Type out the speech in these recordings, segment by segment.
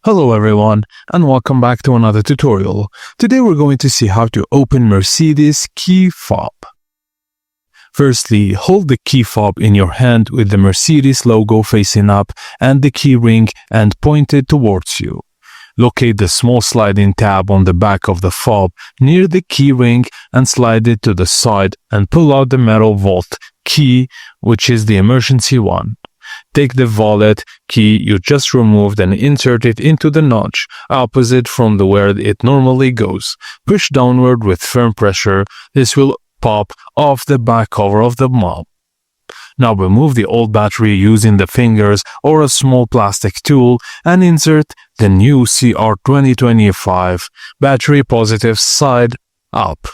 Hello everyone and welcome back to another tutorial. Today we're going to see how to open Mercedes key fob. Firstly, hold the key fob in your hand with the Mercedes logo facing up and the key ring and pointed towards you. Locate the small sliding tab on the back of the fob near the key ring and slide it to the side and pull out the metal vault key, which is the emergency one. Take the wallet key you just removed and insert it into the notch opposite from where it normally goes. Push downward with firm pressure. This will pop off the back cover of the mob. Now remove the old battery using the fingers or a small plastic tool and insert the new CR 2025 battery positive side up.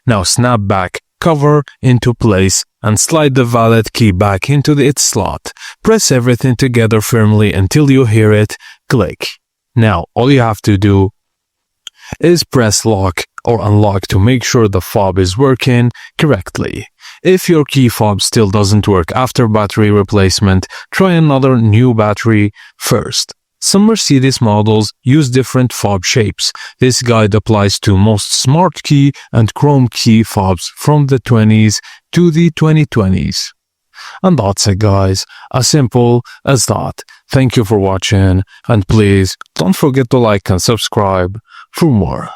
Now snap back cover into place and slide the wallet key back into its slot. Press everything together firmly until you hear it click. Now all you have to do is press lock or unlock to make sure the fob is working correctly. If your key fob still doesn't work after battery replacement, try another new battery first. Some Mercedes models use different fob shapes. This guide applies to most smart key and chrome key fobs from the 20s to the 2020s. And that's it guys, as simple as that. Thank you for watching and please don't forget to like and subscribe for more.